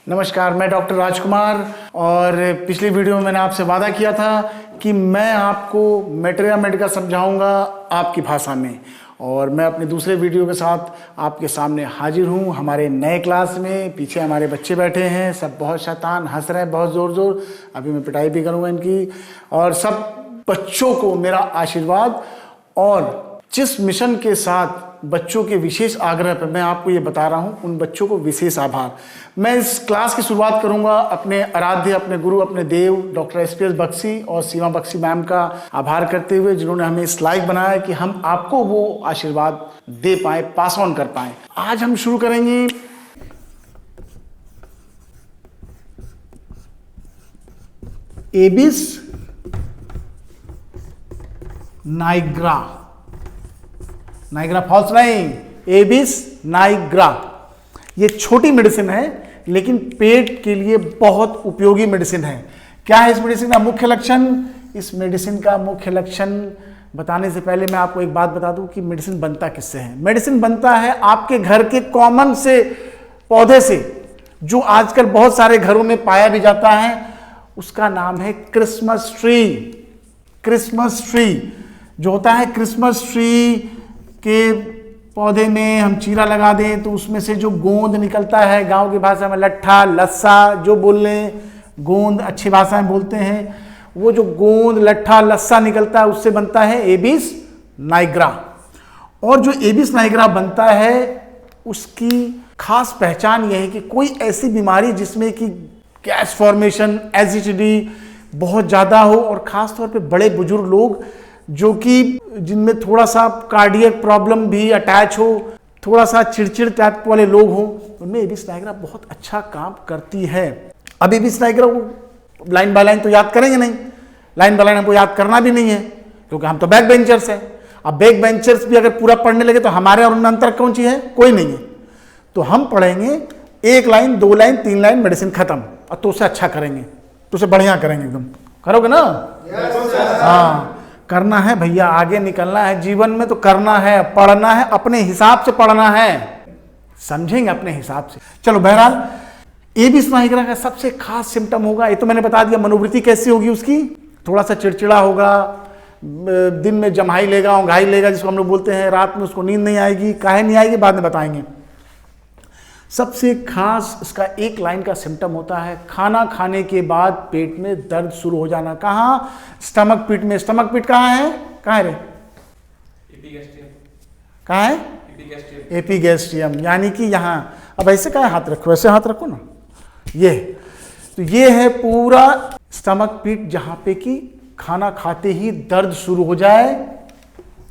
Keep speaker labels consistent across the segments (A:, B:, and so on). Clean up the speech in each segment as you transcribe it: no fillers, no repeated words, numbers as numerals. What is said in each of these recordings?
A: नमस्कार, मैं डॉक्टर राजकुमार। और पिछली वीडियो में मैंने आपसे वादा किया था कि मैं आपको मैटेरिया मेडिका समझाऊंगा आपकी भाषा में। और मैं अपने दूसरे वीडियो के साथ आपके सामने हाजिर हूं। हमारे नए क्लास में पीछे हमारे बच्चे बैठे हैं, सब बहुत शैतान हंस रहे हैं बहुत ज़ोर ज़ोर। अभी मैं पिटाई भी करूंगा इनकी। और सब बच्चों को मेरा आशीर्वाद, और जिस मिशन के साथ बच्चों के विशेष आग्रह पर मैं आपको ये बता रहा हूँ, उन बच्चों को विशेष आभार। मैं इस क्लास की शुरुआत करूँगा अपने आराध्य, अपने गुरु, अपने देव डॉक्टर SPS बख्शी और सीमा बख्शी मैम का आभार करते हुए, जिन्होंने हमें इस लायक बनाया कि हम आपको वो आशीर्वाद दे पाए, पास ऑन कर पाए। आज हम शुरू करेंगे एबिस नाइग्रा। नाइग्रा फॉल्स नहीं, एबिस नाइग्रा। ये छोटी मेडिसिन है लेकिन पेट के लिए बहुत उपयोगी मेडिसिन है। क्या है इस मेडिसिन का मुख्य लक्षण? इस मेडिसिन का मुख्य लक्षण बताने से पहले मैं आपको एक बात बता दूं कि मेडिसिन बनता किससे है। मेडिसिन बनता है आपके घर के कॉमन से पौधे से, जो आजकल बहुत सारे घरों में पाया भी जाता है। उसका नाम है क्रिसमस ट्री। क्रिसमस ट्री जो होता है, क्रिसमस ट्री के पौधे में हम चीरा लगा दें तो उसमें से जो गोंद निकलता है, गांव की भाषा में लट्ठा लस्सा जो बोल रहे, गोंद अच्छी भाषा में बोलते हैं, वो जो गोंद लट्ठा लस्सा निकलता है उससे बनता है एबिस नाइग्रा। और जो एबिस नाइग्रा बनता है उसकी खास पहचान यह है कि कोई ऐसी बीमारी जिसमें कि गैस फॉर्मेशन, एसिडिटी बहुत ज़्यादा हो, और ख़ास तौर पे बड़े बुजुर्ग लोग जो कि जिनमें थोड़ा सा कार्डियक प्रॉब्लम भी अटैच हो, थोड़ा सा चिड़चिड़ टाइप वाले लोग हों, उनमें एबिस नाइग्रा बहुत अच्छा काम करती है। अब एबिस नाइग्रा को लाइन बाय लाइन तो याद करेंगे नहीं, लाइन बाय लाइन हमको याद करना भी नहीं है क्योंकि हम तो बैक बेंचर्स हैं। अब बैक बेंचर्स भी अगर पूरा पढ़ने लगे तो हमारे और उनमें अंतर कौन सी है? कोई नहीं है। तो हम पढ़ेंगे 1 लाइन 2 लाइन 3 लाइन मेडिसिन खत्म, और तो उसे अच्छा करेंगे, तो उसे बढ़िया करेंगे एकदम। करोगे ना? हाँ, करना है भैया, आगे निकलना है जीवन में तो करना है, पढ़ना है, अपने हिसाब से पढ़ना है, समझेंगे अपने हिसाब से। चलो, बहरहाल एबिस नाइग्रा का सबसे खास सिम्टम होगा, ये तो मैंने बता दिया, मनोवृत्ति कैसी होगी उसकी, थोड़ा सा चिड़चिड़ा होगा, दिन में जम्हाई लेगा, ओंघाई लेगा जिसको हम लोग बोलते हैं, रात में उसको नींद नहीं आएगी। काहे नहीं आएगी बाद में बताएंगे। सबसे खास इसका 1 लाइन का सिम्टम होता है खाना खाने के बाद पेट में दर्द शुरू हो जाना। कहाँ? स्टमक पीट में। स्टमक पीट कहाँ है? कहाँ है रे? कहाँ है? एपिगैस्ट्रियम, यानी कि यहाँ। अब ऐसे कहाँ हाथ रखो? ऐसे हाथ रखो ना। ये तो ये है पूरा स्टमक पीट, जहाँ पे कि खाना खाते ही दर्द शुरू हो जाए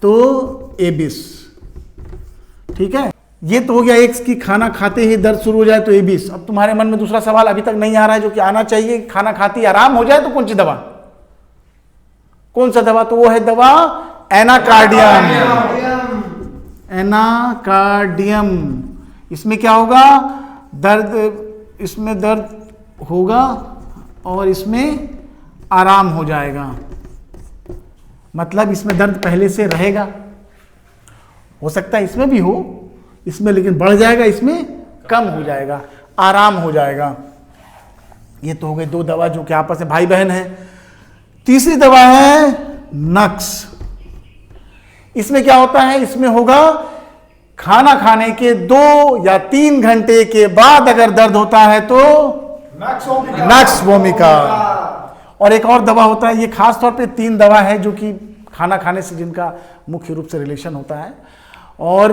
A: तो एबिस। ठीक है, ये तो हो गया एक कि खाना खाते ही दर्द शुरू हो जाए तो एबिस। अब तुम्हारे मन में दूसरा सवाल अभी तक नहीं आ रहा है जो कि आना चाहिए, खाना खाते ही आराम हो जाए तो कौन सी दवा? कौन सा दवा? तो वो है दवा एनाकार्डियम। एनाकार्डियम। इसमें क्या होगा? दर्द, इसमें दर्द होगा और इसमें आराम हो जाएगा। मतलब इसमें दर्द पहले से रहेगा, हो सकता है इसमें भी हो, इसमें लेकिन बढ़ जाएगा, इसमें कम हो जाएगा, आराम हो जाएगा। ये तो हो गए 2 दवा जो कि आपस में भाई बहन है। तीसरी दवा है नक्स। इसमें क्या होता है? इसमें होगा खाना खाने के 2 या 3 घंटे के बाद अगर दर्द होता है तो नक्स वोमिका। और एक और दवा होता है, ये खास तौर पे 3 दवा है जो कि खाना खाने से जिनका मुख्य रूप से रिलेशन होता है। और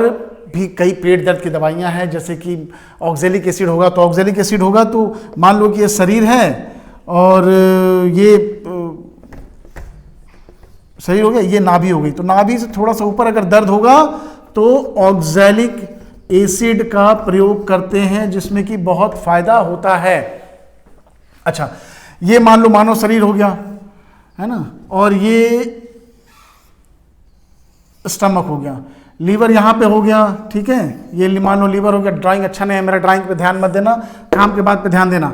A: भी कई पेट दर्द की दवाइयाँ हैं, जैसे कि ऑक्जेलिक एसिड होगा तो ऑक्जेलिक एसिड होगा तो मान लो कि ये शरीर है और ये शरीर हो गया, ये नाभि हो गई, तो नाभि से थोड़ा सा ऊपर अगर दर्द होगा तो ऑक्जेलिक एसिड का प्रयोग करते हैं, जिसमें कि बहुत फायदा होता है। अच्छा, ये मान लो मानव शरीर हो गया, है ना, और ये स्टमक हो गया, लीवर यहाँ पे हो गया। ठीक है, ये मान लो लीवर हो गया। ड्राइंग अच्छा नहीं है मेरा, ड्राइंग पे ध्यान मत देना, काम के बाद पे ध्यान देना।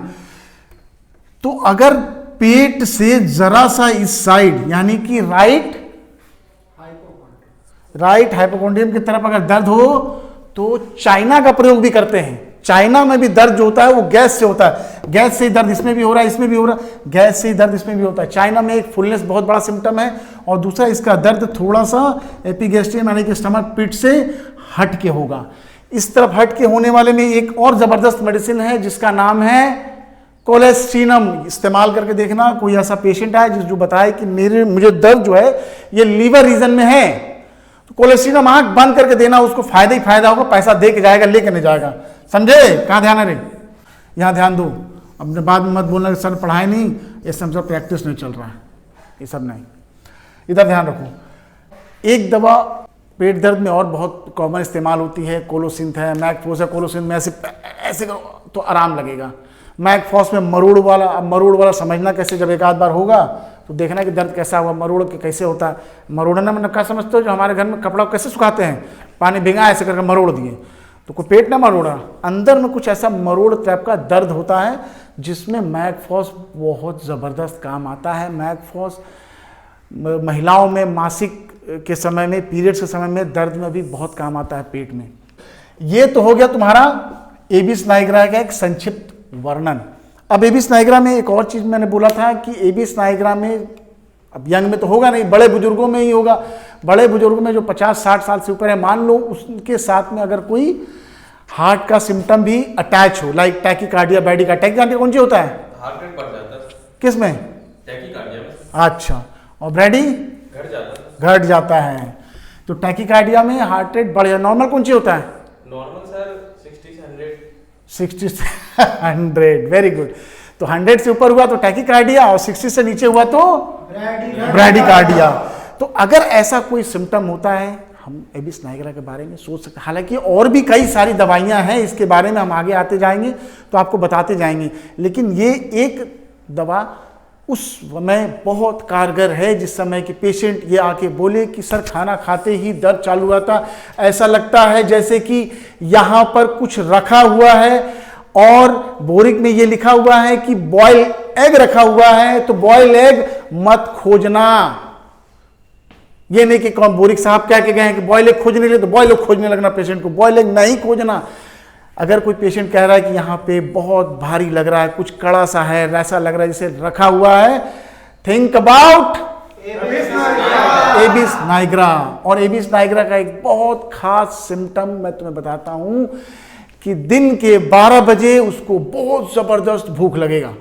A: तो अगर पेट से जरा सा इस साइड, यानी कि राइट हाइपोकॉन्ड्रियम की तरफ अगर दर्द हो तो चाइना का प्रयोग भी करते हैं। चाइना में भी दर्द जो होता है वो गैस से होता है, गैस से ही दर्द इसमें भी हो रहा है, इसमें भी हो रहा है, गैस से ही दर्द इसमें भी होता है। चाइना में एक फुलनेस बहुत बड़ा सिम्टम है, और दूसरा इसका दर्द थोड़ा सा एपिगैस्ट्रियम यानी कि स्टमक पिट से हट के होगा। इस तरफ हट के होने वाले में एक और जबरदस्त मेडिसिन है जिसका नाम है कोलेस्ट्रीनम। इस्तेमाल करके देखना। कोई ऐसा पेशेंट है जो बताए कि मुझे दर्द जो है ये लीवर रीजन में है, तो कोलेस्ट्रीनम आंख बंद करके देना, उसको फायदा ही फायदा होगा, पैसा दे के जाएगा, लेके नहीं जाएगा। समझे? कहाँ ध्यान है रे? यहाँ ध्यान दो। अपने बाद में मत बोलना कि सर पढ़ाई नहीं, ये समझो प्रैक्टिस नहीं चल रहा है, ये सब नहीं। इधर ध्यान रखो। एक दवा पेट दर्द में और बहुत कॉमन इस्तेमाल होती है, कोलोसिंथ है, मैकफोस है। कोलोसिंथ में ऐसे ऐसे करो तो आराम लगेगा। मैकफॉस में मरोड़ वाला समझना कैसे, जब एक आध बार होगा तो देखना कि दर्द कैसा हुआ, मरोड़ के कैसे होता है। मरोड़ना मतलब क्या समझते हो? जो हमारे घर में कपड़ा कैसे सुखाते हैं, पानी भिंगा ऐसे करके मरोड़ दिए, तो कोई पेट ना मरोड़ा, अंदर में कुछ ऐसा मरोड़ टाइप का दर्द होता है जिसमें मैकफॉस बहुत ज़बरदस्त काम आता है। मैकफॉस महिलाओं में मासिक के समय में, पीरियड्स के समय में दर्द में भी बहुत काम आता है पेट में। ये तो हो गया तुम्हारा एबिस नाइग्रा का एक संक्षिप्त वर्णन। अब एबिस नाइग्रा में एक और चीज मैंने बोला था कि एबिस नाइग्रा में, अब यंग में तो होगा नहीं, बड़े बुजुर्गों में ही होगा। बड़े बुजुर्गों में जो 50-60 साल से ऊपर है, मान लो उसके साथ में अगर कोई हार्ट का सिम्टम भी अटैच हो, लाइक टैकीकार्डिया, ब्रैडीकार्डिया। टैकीकार्डिया कौन सी होता है?
B: हार्ट रेट बढ़ जाता है।
A: किस में?
B: टैकीकार्डिया में।
A: अच्छा, और ब्रैडी घट जाता है। तो टैकीकार्डिया में हार्ट रेट बढ़ जाता है। नॉर्मल कौन सी होता है?
B: नॉर्मल सर 60 से 100।
A: 60 से 100, वेरी गुड। तो 100 से ऊपर हुआ तो टैकीकार्डिया, और 60 से नीचे हुआ तो ब्रैडीकार्डिया। तो अगर ऐसा कोई सिम्टम होता है, हम एबिस नाइग्रा के बारे में सोच सकते हैं। हालांकि और भी कई सारी दवाइयां हैं, इसके बारे में हम आगे आते जाएंगे तो आपको बताते जाएंगे, लेकिन ये एक दवा उस समय बहुत कारगर है जिस समय कि पेशेंट ये आके बोले कि सर खाना खाते ही दर्द चालू हुआ था, ऐसा लगता है जैसे कि यहाँ पर कुछ रखा हुआ है, और बोरिक में ये लिखा हुआ है कि बॉयल एग रखा हुआ है, तो बॉयल एग मत खोजना। ये नहीं कि कौन बोरिक साहब कह के गए हैं कि बॉयल एग खोजने लगे तो बॉयल एग खोजने लगना पेशेंट को, बॉयल एग नहीं खोजना। अगर कोई पेशेंट कह रहा है कि यहाँ पे बहुत भारी लग रहा है, कुछ कड़ा सा है, ऐसा लग रहा है जैसे रखा हुआ है, थिंक अबाउट एबिस नाइग्रा। और एबिस नाइग्रा का एक बहुत खास सिम्टम मैं तुम्हें बताता हूं कि दिन के 12 बजे उसको बहुत जबरदस्त भूख लगेगा।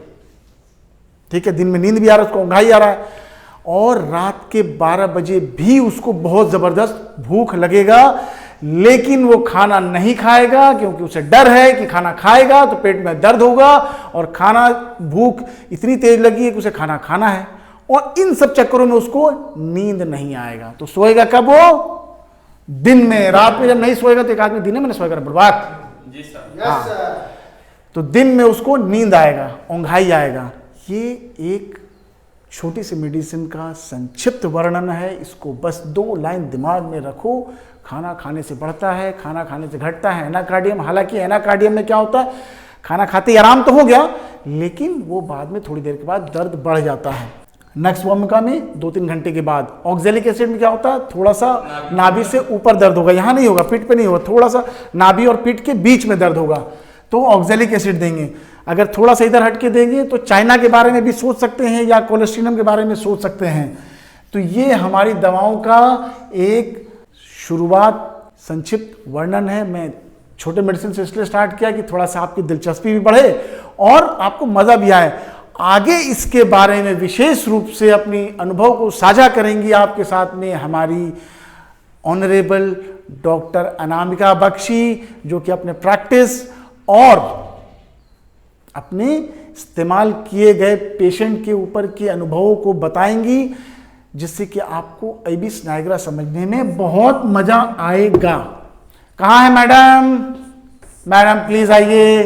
A: ठीक है, दिन में नींद भी आ रहा है, उसको ऊंघाई आ रहा है, और रात के 12 बजे भी उसको बहुत जबरदस्त भूख लगेगा, लेकिन वो खाना नहीं खाएगा क्योंकि उसे डर है कि खाना खाएगा तो पेट में दर्द होगा, और खाना भूख इतनी तेज लगी है कि उसे खाना खाना है, और इन सब चक्करों में उसको नींद नहीं आएगा। तो सोएगा कब? वो दिन में। रात में जब नहीं सोएगा तो एक आदमी दिन में नहीं सोएगा, बर्बाद।
B: जी सर।
A: हाँ, तो दिन में उसको नींद आएगा, ऊंघाई आएगा। ये एक छोटी सी मेडिसिन का संक्षिप्त वर्णन है, इसको बस 2 लाइन दिमाग में रखो। खाना खाने से बढ़ता है, खाना खाने से घटता है एनाकार्डियम। हालांकि एनाकार्डियम में क्या होता है, खाना खाते ही आराम तो हो गया, लेकिन वो बाद में थोड़ी देर के बाद दर्द बढ़ जाता है। नेक्स्ट वोमिका में 2-3 घंटे के बाद। ऑक्जेलिक एसिड में क्या होता है, थोड़ा सा नाभि से ऊपर दर्द होगा, यहाँ नहीं होगा, पीठ पे नहीं होगा, थोड़ा सा नाभि और पीठ के बीच में दर्द होगा, तो ऑक्जेलिक एसिड देंगे। अगर थोड़ा सा इधर हट के देंगे तो चाइना के बारे में भी सोच सकते हैं, या कोलेस्ट्रीनम के बारे में सोच सकते हैं। तो ये हमारी दवाओं का एक शुरुआत, संक्षिप्त वर्णन है। मैं छोटे मेडिसिन से इसलिए स्टार्ट किया कि थोड़ा सा आपकी दिलचस्पी भी बढ़े और आपको मजा भी आए। आगे इसके बारे में विशेष रूप से अपनी अनुभव को साझा करेंगी आपके साथ में हमारी ऑनरेबल डॉक्टर अनामिका बख्शी, जो कि अपने प्रैक्टिस और अपने इस्तेमाल किए गए पेशेंट के ऊपर के अनुभवों को बताएंगी, जिससे कि आपको एबिस नाइग्रा समझने में बहुत मजा आएगा। कहाँ है मैडम? मैडम प्लीज आइए,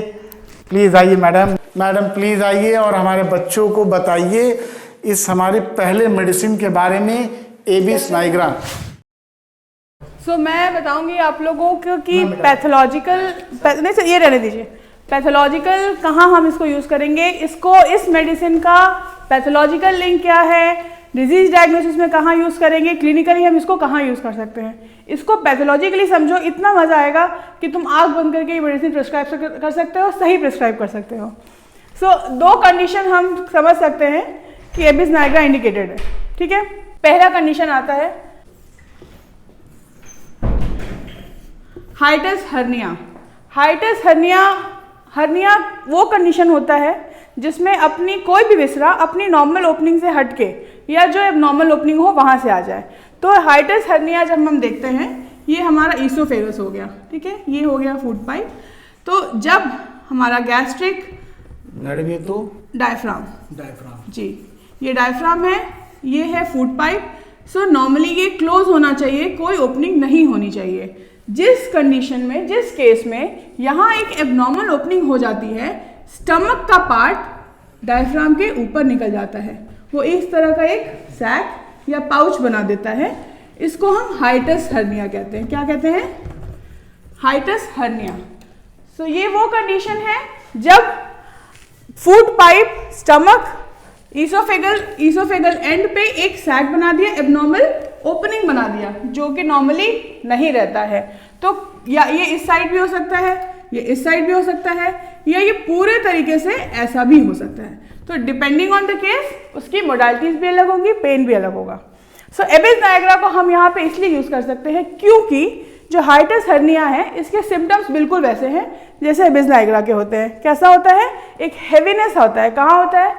A: प्लीज आइए मैडम, मैडम प्लीज आइए और हमारे बच्चों को बताइए इस हमारे पहले मेडिसिन के बारे में, एबिस नाइग्रा।
C: मैं बताऊंगी आप लोगों को कि पैथोलॉजिकल, नहीं सर ये रहने दीजिए, पैथोलॉजिकल कहाँ हम इसको यूज़ करेंगे, इसको, इस मेडिसिन का पैथोलॉजिकल लिंक क्या है, डिजीज डायग्नोसिस में कहाँ यूज़ करेंगे, क्लिनिकली हम इसको कहाँ यूज़ कर सकते हैं, इसको पैथोलॉजिकली समझो, इतना मज़ा आएगा कि तुम आँख बंद करके ये मेडिसिन प्रिस्क्राइब कर सकते हो, सही प्रिस्क्राइब कर सकते हो। सो 2 कंडीशन हम समझ सकते हैं कि एबिस नाइग्रा इंडिकेटेड है, ठीक है। पहला कंडीशन आता है हाइटस हर्निया। हाइटस हर्निया वो कंडीशन होता है जिसमें अपनी कोई भी विसरा अपनी नॉर्मल ओपनिंग से हटके या जो नॉर्मल ओपनिंग हो वहाँ से आ जाए। तो हाइटस हर्निया जब हम देखते हैं, ये हमारा ईसोफेगस हो गया, ठीक है, ये हो गया फूड पाइप। तो जब हमारा गैस्ट्रिक
A: तो
C: डायफ्राम जी, ये डायफ्राम है, ये है फूड पाइप। सो नॉर्मली ये क्लोज होना चाहिए, कोई ओपनिंग नहीं होनी चाहिए। जिस कंडीशन में, जिस केस में यहाँ एक एबनॉर्मल ओपनिंग हो जाती है, स्टमक का पार्ट डायफ्राम के ऊपर निकल जाता है, वो इस तरह का एक सैक या पाउच बना देता है, इसको हम हाइटस हर्निया कहते हैं। क्या कहते हैं? Hiatus hernia. सो ये वो कंडीशन है जब food pipe, stomach, oesophageal and पे एक सैक बना दिया, एबनॉर्मल ओपनिंग बना दिया, जो कि नॉर्मली नहीं रहता है। तो या ये इस साइड भी हो सकता है, ये इस साइड भी हो सकता है, या ये पूरे तरीके से ऐसा भी हो सकता है। तो डिपेंडिंग ऑन द केस उसकी मोडालिटीज भी अलग होंगी, पेन भी अलग होगा। सो एबिस नाइग्रा को हम यहाँ पे इसलिए यूज कर सकते हैं क्योंकि जो हाइटस हर्निया है इसके सिम्टम्स बिल्कुल वैसे हैं जैसे एबिस नाइग्रा के होते हैं। कैसा होता है? एक हेवीनेस होता है। कहाँ होता है?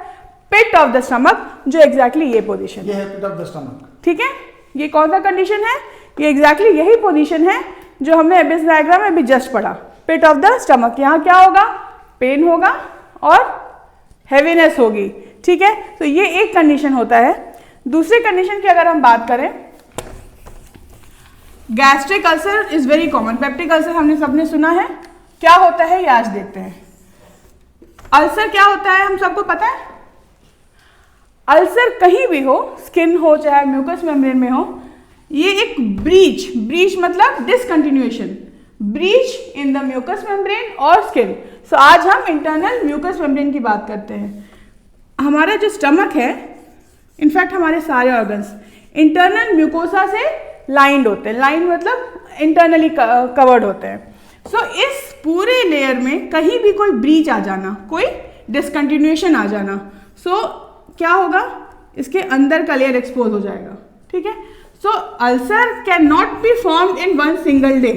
C: पिट ऑफ द स्टमक, जो एग्जैक्टली ये पोजीशन
A: ये है पिट ऑफ द स्टमक,
C: ठीक है। ये कौन सा कंडीशन है? ये एग्जैक्टली यही पोजीशन है जो हमने एबिस नाइग्रा में अभी जस्ट पढ़ा, पिट ऑफ द स्टमक। यहाँ क्या होगा? पेन होगा और हैवीनेस होगी, ठीक है। तो ये एक कंडीशन होता है। दूसरी कंडीशन की अगर हम बात करें, gastric ulcer is very common. Peptic ulcer हमने सबने सुना है। क्या होता है ये आज देखते हैं। अल्सर क्या होता है हम सबको पता है। अल्सर कहीं भी हो, स्किन हो चाहे म्यूकस मेम्ब्रेन में हो, ये एक ब्रीच मतलब discontinuation, breach in the mucous membrane और स्किन। सो आज हम इंटरनल म्यूकस मेम्ब्रेन की बात करते हैं। हमारा जो स्टमक है, इनफैक्ट हमारे सारे ऑर्गन्स इंटरनल म्यूकोसा से लाइंड होते हैं। लाइन मतलब इंटरनली कवर्ड होते हैं। सो इस पूरे लेयर में कहीं भी कोई ब्रीच आ जाना, कोई डिसकंटिन्यूएशन आ जाना, सो क्या होगा? इसके अंदर का लेयर एक्सपोज हो जाएगा, ठीक है। So ulcer can not be formed in one single day.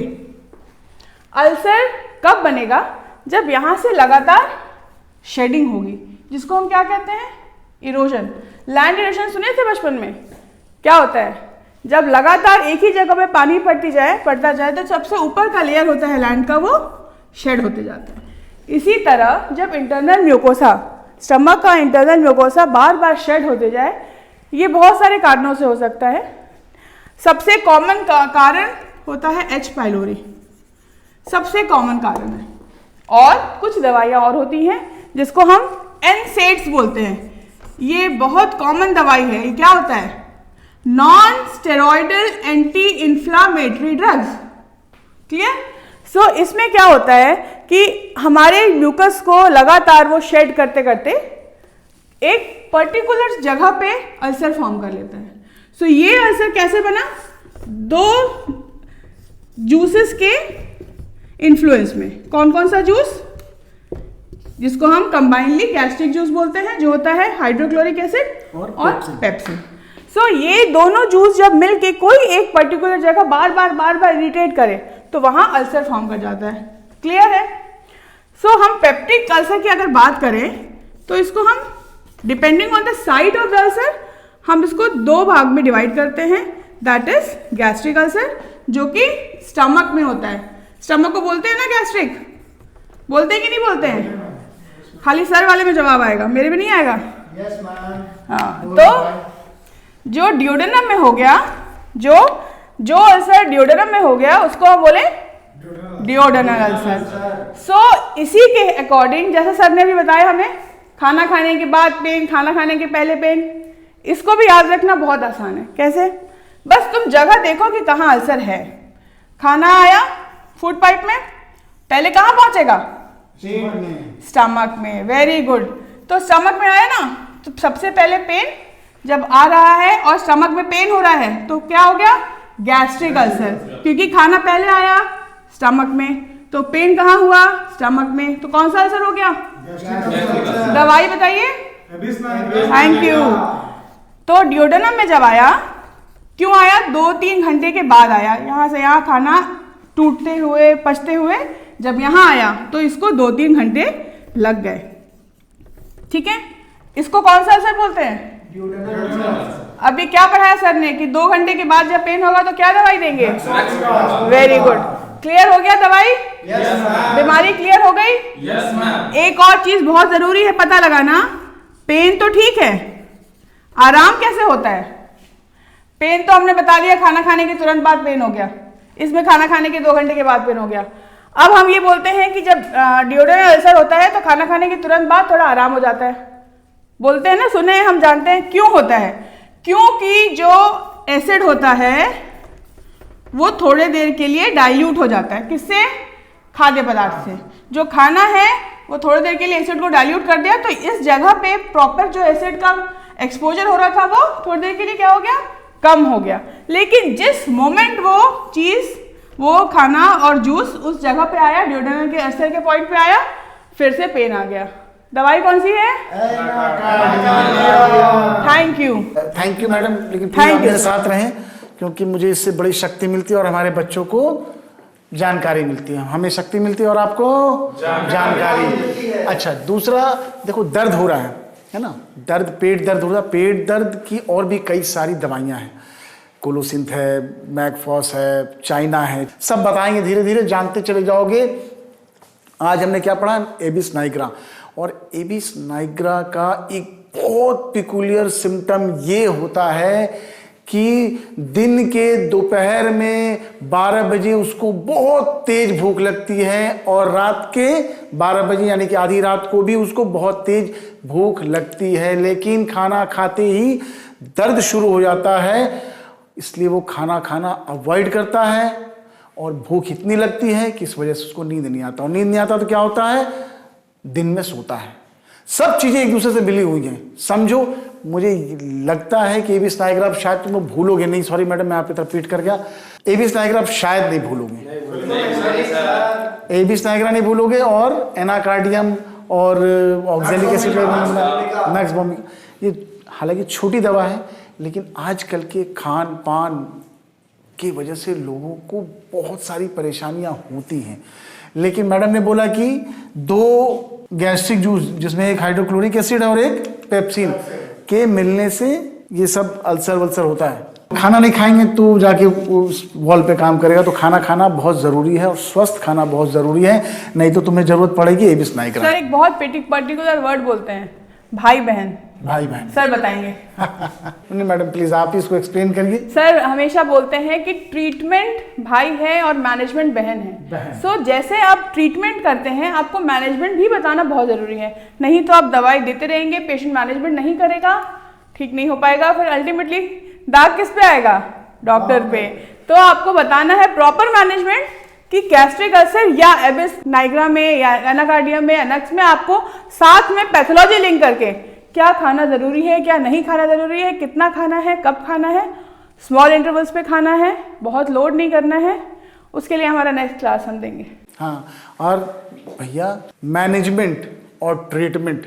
C: Ulcer कब बनेगा? जब यहाँ से लगातार शेडिंग होगी, जिसको हम क्या कहते हैं? इरोजन। लैंड इरोजन सुने थे बचपन में? क्या होता है? जब लगातार एक ही जगह पे पानी पड़ता जाए तो सबसे ऊपर का लेयर होता है लैंड का, वो शेड होते जाता है। इसी तरह जब इंटरनल म्यूकोसा, स्टमक का इंटरनल म्यूकोसा बार बार शेड होते जाए, ये बहुत सारे कारणों से हो सकता है। सबसे कॉमन कारण होता है एच पाइलोरी, सबसे कॉमन कारण है। और कुछ दवाइयाँ और होती हैं जिसको हम एनसेड्स बोलते हैं। ये बहुत कॉमन दवाई है। ये क्या होता है? Non steroidal anti inflammatory drugs. Clear? So इसमें क्या होता है कि हमारे म्यूकस को लगातार वो शेड करते करते एक पर्टिकुलर जगह पे अल्सर फॉर्म कर लेता है। सो ये अल्सर कैसे बना? 2 जूसेस के इन्फ्लुएंस में। कौन कौन सा जूस? जिसको हम कंबाइनली गैस्ट्रिक जूस बोलते हैं, जो होता है हाइड्रोक्लोरिक एसिड और पेप्सिन। सो ये दोनों जूस जब मिलके कोई एक पर्टिकुलर जगह बार बार इरिटेट करे तो वहां अल्सर फॉर्म कर जाता है। क्लियर है? सो हम पेप्टिक अल्सर की अगर बात करें तो इसको हम depending on the site of the ulcer हम इसको 2 भाग में डिवाइड करते हैं। दैट इज गैस्ट्रिक अल्सर, जो कि स्टमक में होता है। स्टमक को बोलते हैं ना गैस्ट्रिक, बोलते हैं कि नहीं बोलते हैं? खाली सर वाले में जवाब आएगा, मेरे में नहीं आएगा।
A: Yes ma'am.
C: हाँ, तो जो ड्यूडेनम में हो गया, जो अल्सर ड्यूडेनम में हो गया उसको हम बोले डिओडेनल अल्सर। सो इसी के अकॉर्डिंग, जैसे सर ने भी बताया हमें, खाना खाने के बाद पेन, खाना खाने के पहले पेन, इसको भी याद रखना बहुत आसान है। कैसे? बस तुम जगह देखो कि कहाँ अल्सर है। खाना आया फूड पाइप में, पहले कहाँ पहुंचेगा? स्टमक में। Very good. तो स्टमक में आया ना, तो सबसे पहले पेन, जब आ रहा है और स्टमक में पेन हो रहा है तो क्या हो गया, गैस्ट्रिक अल्सर, क्योंकि खाना पहले आया स्टमक में तो पेन कहाँ हुआ, स्टमक में, तो कौन सा अल्सर हो गया, दवाई बताइए, थैंक यू। तो डिओडेनम में जब आया, क्यों आया, 2-3 घंटे के बाद आया, यहाँ से यहाँ खाना टूटते हुए पचते हुए जब यहाँ आया तो इसको 2-3 घंटे लग गए, ठीक है। इसको कौन सा अल्सर बोलते हैं, अभी क्या पढ़ाया सर ने कि 2 घंटे के बाद जब पेन होगा तो क्या दवाई देंगे, वेरी गुड, क्लियर हो गया दवाई, बीमारी क्लियर हो गई। एक और चीज बहुत जरूरी है पता लगाना, पेन तो ठीक है, आराम कैसे होता है। पेन तो हमने बता दिया खाना खाने के तुरंत बाद पेन हो गया, इसमें खाना खाने के 2 घंटे के बाद पेन हो गया। अब हम ये बोलते हैं कि जब डिओडेनल अल्सर होता है तो खाना खाने के तुरंत बाद थोड़ा आराम हो जाता है, बोलते हैं ना, सुने हैं, हम जानते हैं क्यों होता है, क्योंकि जो एसिड होता है वो थोड़े देर के लिए डाइल्यूट हो जाता है, किससे, खाद्य पदार्थ से। जो खाना है वो थोड़ी देर के लिए एसिड को डाइल्यूट कर दिया, तो इस जगह पे प्रॉपर जो एसिड का एक्सपोजर हो रहा था वो थोड़ी देर के लिए क्या हो गया, कम हो गया। लेकिन जिस मोमेंट वो चीज, वो खाना और जूस उस जगह पे आया, डिओडेनल के अल्सर के पॉइंट पे आया, फिर से पेन आ गया। दवाई कौन सी है, थैंक यू
A: मैडम, लेकिन प्लीज आप मेरे साथ रहें क्योंकि मुझे इससे बड़ी शक्ति मिलती है और हमारे बच्चों को जानकारी मिलती है, हमें शक्ति मिलती है और आपको जानकारी। अच्छा, दूसरा देखो, दर्द हो रहा है ना, दर्द, पेट दर्द हो रहा है, पेट दर्द की और भी कई सारी दवाइयाँ हैं, कोलोसिंथ है, मैगफॉस है, चाइना है, सब बताएंगे, धीरे धीरे जानते चले जाओगे। आज हमने क्या पढ़ा, एबिस नाइग्रा, और एबिस नाइग्रा का एक बहुत पिकुलियर सिम्टम ये होता है कि दिन के दोपहर में 12 बजे उसको बहुत तेज भूख लगती है और रात के 12 बजे यानी कि आधी रात को भी उसको बहुत तेज भूख लगती है, लेकिन खाना खाते ही दर्द शुरू हो जाता है, इसलिए वो खाना खाना अवॉइड करता है और भूख इतनी लगती है कि इस वजह से उसको नींद नहीं आता, और नींद नहीं आता तो क्या होता है, दिन में सोता है। सब चीजें एक दूसरे से मिली हुई हैं, समझो। मुझे लगता है कि एबिस नाइग्रा शायद तुम लोग भूलोगे नहीं, सॉरी मैडम मैं आपकी तरफ पीट कर गया, एबिस नाइग्रा शायद नहीं भूलोगे, एबिस नाइग्रा नहीं भूलोगे, और एनाकार्डियम और ऑक्जेलिक एसिड, मैक्सबॉम्ब, ये हालांकि छोटी दवा है, लेकिन आजकल के खान पान की वजह से लोगों को बहुत सारी परेशानियां होती हैं। लेकिन मैडम ने बोला कि 2 गैस्ट्रिक जूस, जिसमें एक हाइड्रोक्लोरिक एसिड है और एक पेप्सिन के मिलने से ये सब अल्सर वल्सर होता है। खाना नहीं खाएंगे तो जाके उस वॉल पे काम करेगा, तो खाना खाना बहुत जरूरी है और स्वस्थ खाना बहुत जरूरी है, नहीं तो तुम्हें जरूरत पड़ेगी एबिस नाइग्रा।
C: सर एक बहुत पर्टिकुलर वर्ड बोलते हैं, भाई बहन,
A: भाई बहन,
C: सर बताएंगे।
A: नहीं मैडम प्लीज आप इसको एक्सप्लेन करिए।
C: सर हमेशा बोलते हैं कि ट्रीटमेंट भाई है और मैनेजमेंट बहन है। सो जैसे आप ट्रीटमेंट करते हैं आपको मैनेजमेंट भी बताना बहुत जरूरी है, नहीं तो आप दवाई देते रहेंगे, पेशेंट मैनेजमेंट नहीं करेगा, ठीक नहीं हो पाएगा, फिर अल्टीमेटली दाग किस पे आएगा, डॉक्टर पे। तो आपको बताना है प्रॉपर मैनेजमेंट कि गैस्ट्रिक अल्सर या एबिस नाइग्रा में या एनाकार्डियम में, एनक्स में आपको साथ में पैथोलॉजी लिंक करके क्या खाना जरूरी है, क्या नहीं खाना जरूरी है, कितना खाना है, कब खाना है, स्मॉल इंटरवल्स पे खाना है, बहुत लोड नहीं करना है, उसके लिए हमारा नेक्स्ट क्लास हम देंगे।
A: हाँ, और भैया मैनेजमेंट और ट्रीटमेंट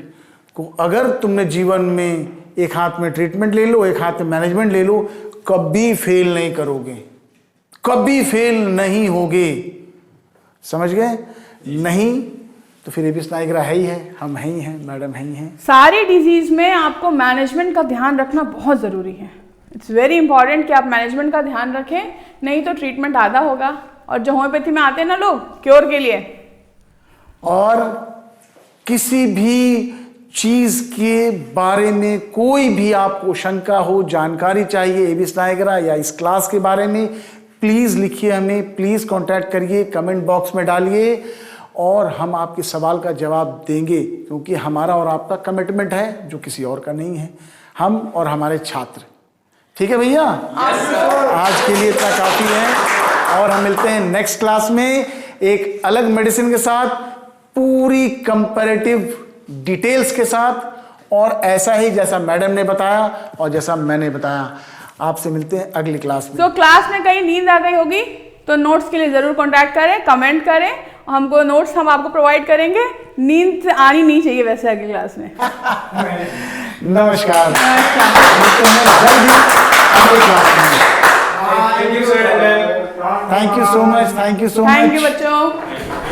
A: को अगर तुमने जीवन में एक हाथ में ट्रीटमेंट ले लो, एक हाथ में मैनेजमेंट ले लो, कभी फेल नहीं करोगे, कभी फेल नहीं होगे, समझ गए? नहीं तो फिर एबिस नाइग्रा है ही है, हम है ही हैं, मैडम है ही हैं।
C: सारी डिजीज में आपको मैनेजमेंट का ध्यान रखना बहुत ज़रूरी है। इट्स वेरी इंपॉर्टेंट कि आप मैनेजमेंट का ध्यान रखें, नहीं तो ट्रीटमेंट आधा होगा। और जो होम्योपैथी में आते हैं ना लोग क्योर के लिए, और
A: किसी भी चीज के बारे में कोई भी आपको शंका हो, जानकारी चाहिए एबिस नाइग्रा या इस क्लास के बारे में, प्लीज लिखिए हमें, प्लीज कांटेक्ट करिए, कमेंट बॉक्स में डालिए और हम आपके सवाल का जवाब देंगे, क्योंकि हमारा और आपका कमिटमेंट है जो किसी और का नहीं है, हम और हमारे छात्र। ठीक है भैया, आज के लिए इतना काफी है और हम मिलते हैं नेक्स्ट क्लास में एक अलग मेडिसिन के साथ, पूरी कंपैरेटिव डिटेल्स के साथ और ऐसा ही जैसा मैडम ने बताया और जैसा मैंने बताया। आपसे मिलते हैं अगली क्लास में।
C: तो क्लास में कहीं नींद आ गई होगी तो नोट्स के लिए ज़रूर कॉन्टैक्ट करें, कमेंट करें, हमको नोट्स हम आपको प्रोवाइड करेंगे। नींद आनी नहीं चाहिए वैसे अगली क्लास में।
A: नमस्कार।
C: नमस्कार।
A: मिलते हैं जल्दी अगली क्लास में।
B: Thank you sir.
A: Thank you so much, thank you so much.
C: Thank you बच्चों।